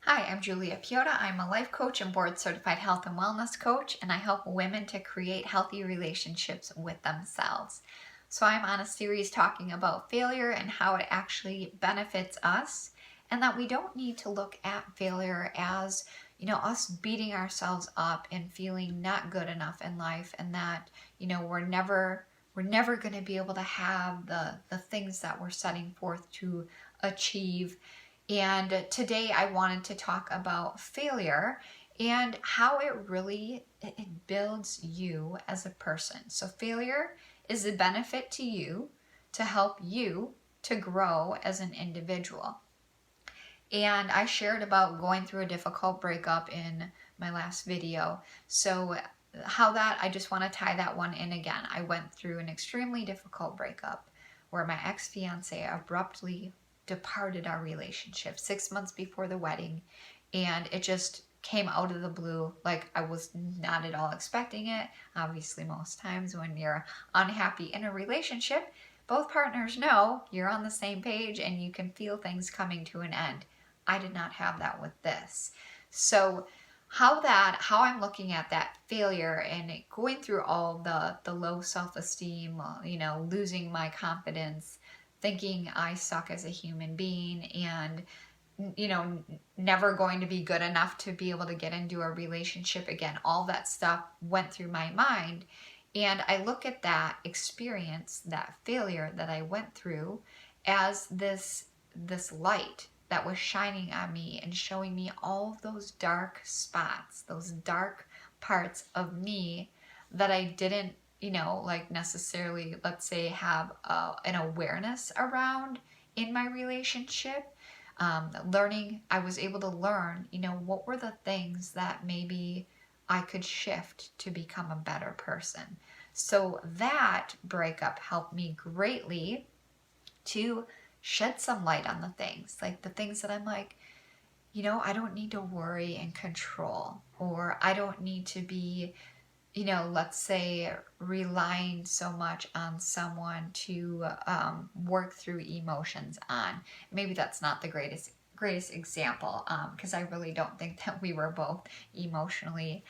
Hi, I'm Julia Piotta. I'm a life coach and board certified health and wellness coach, and I help women to create healthy relationships with themselves. So I'm on a series talking about failure and how it actually benefits us, and that we don't need to look at failure as, us beating ourselves up and feeling not good enough in life, and that, we're never going to be able to have the things that we're setting forth to achieve. And today I wanted to talk about failure and how it builds you as a person. So failure is a benefit to you to help you to grow as an individual. And I shared about going through a difficult breakup in my last video. So I just want to tie that one in again. I went through an extremely difficult breakup where my ex-fiance abruptly departed our relationship 6 months before the wedding, and it just came out of the blue. Like, I was not at all expecting it. Obviously, most times when you're unhappy in a relationship, both partners know you're on the same page and you can feel things coming to an end. I did not have that with this. So how I'm looking at that failure and going through all the low self-esteem, losing my confidence, thinking I suck as a human being, and never going to be good enough to be able to get into a relationship again. All that stuff went through my mind. And I look at that experience, that failure that I went through, as this light that was shining on me and showing me all of those dark spots, those dark parts of me that I didn't, like necessarily, let's say, have an awareness around in my relationship. I was able to learn, what were the things that maybe I could shift to become a better person. So that breakup helped me greatly to shed some light on the things, like the things that I'm like, I don't need to worry and control, or I don't need to be, let's say, relying so much on someone to work through emotions on. Maybe that's not the greatest example, because I really don't think that we were both emotionally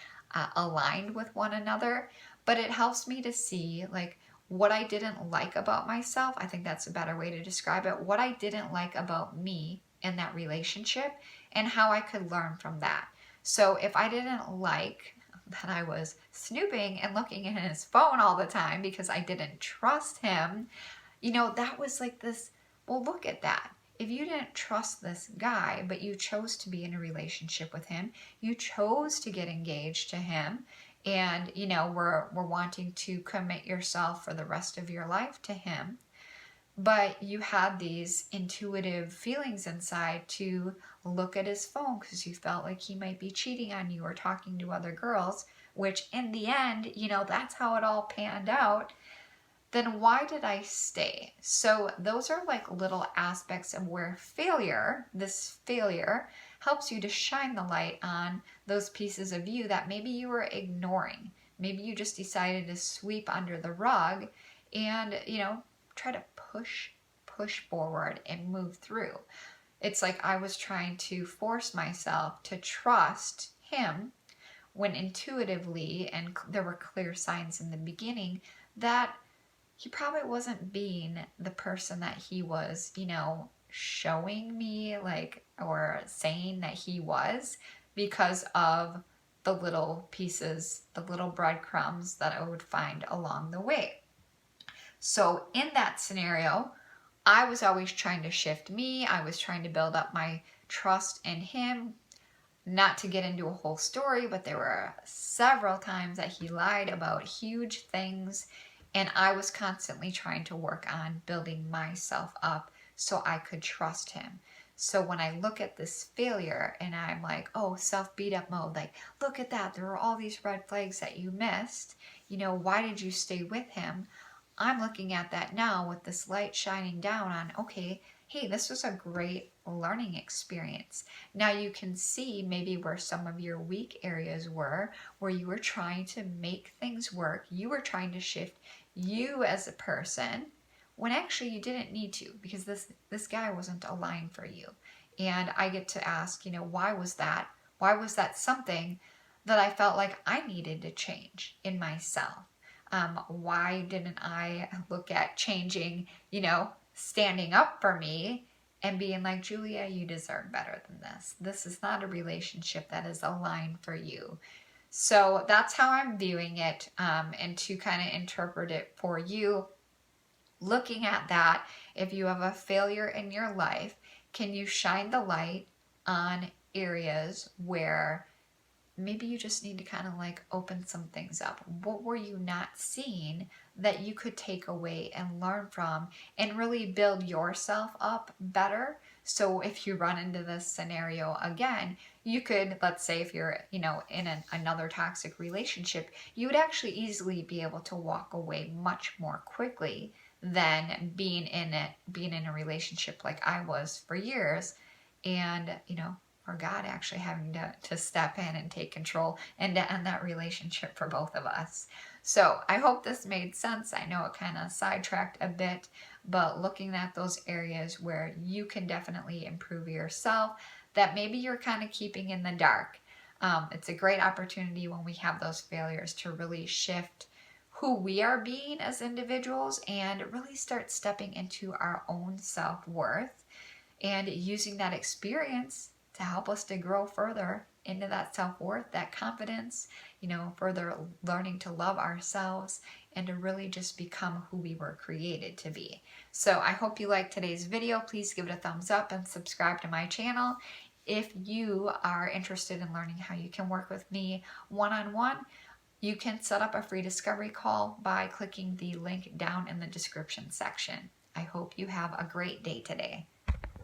aligned with one another. But it helps me to see, like, what I didn't like about myself. I think that's a better way to describe it. What I didn't like about me in that relationship, and how I could learn from that. So if I didn't like that I was snooping and looking at his phone all the time because I didn't trust him, that was like this, well, look at that. If you didn't trust this guy, but you chose to be in a relationship with him, you chose to get engaged to him, and, we're wanting to commit yourself for the rest of your life to him, but you had these intuitive feelings inside to look at his phone because you felt like he might be cheating on you or talking to other girls, which in the end, that's how it all panned out. Then why did I stay? So those are like little aspects of where this failure, helps you to shine the light on those pieces of you that maybe you were ignoring. Maybe you just decided to sweep under the rug and, try to push forward and move through. It's like I was trying to force myself to trust him when intuitively, and there were clear signs in the beginning that he probably wasn't being the person that he was, showing me, like, or saying that he was, because of the little pieces, the little breadcrumbs that I would find along the way. So in that scenario, I was always trying to shift me. I was trying to build up my trust in him. Not to get into a whole story, but there were several times that he lied about huge things, and I was constantly trying to work on building myself up so I could trust him. So when I look at this failure and I'm like, oh, self beat up mode, like, look at that, there were all these red flags that you missed. Why did you stay with him? I'm looking at that now with this light shining down on, okay, hey, this was a great learning experience. Now you can see maybe where some of your weak areas were, where you were trying to make things work. You were trying to shift you as a person when actually you didn't need to, because this guy wasn't aligned for you. And I get to ask, why was that? Why was that something that I felt like I needed to change in myself? Why didn't I look at changing, standing up for me and being like, Julia, you deserve better than this. This is not a relationship that is aligned for you. So that's how I'm viewing it, and to kind of interpret it for you. Looking at that, if you have a failure in your life, can you shine the light on areas where maybe you just need to kind of like open some things up? What were you not seeing that you could take away and learn from and really build yourself up better? So if you run into this scenario again, you could, let's say if you're, in another toxic relationship, you would actually easily be able to walk away much more quickly than being in a relationship like I was for years, and for God actually having to step in and take control and to end that relationship for both of us. So I hope this made sense. I know it kind of sidetracked a bit, but looking at those areas where you can definitely improve yourself that maybe you're kind of keeping in the dark. It's a great opportunity when we have those failures to really shift who we are being as individuals and really start stepping into our own self-worth and using that experience to help us to grow further into that self-worth, that confidence, further learning to love ourselves and to really just become who we were created to be. So I hope you liked today's video. Please give it a thumbs up and subscribe to my channel. If you are interested in learning how you can work with me one-on-one, you can set up a free discovery call by clicking the link down in the description section. I hope you have a great day today.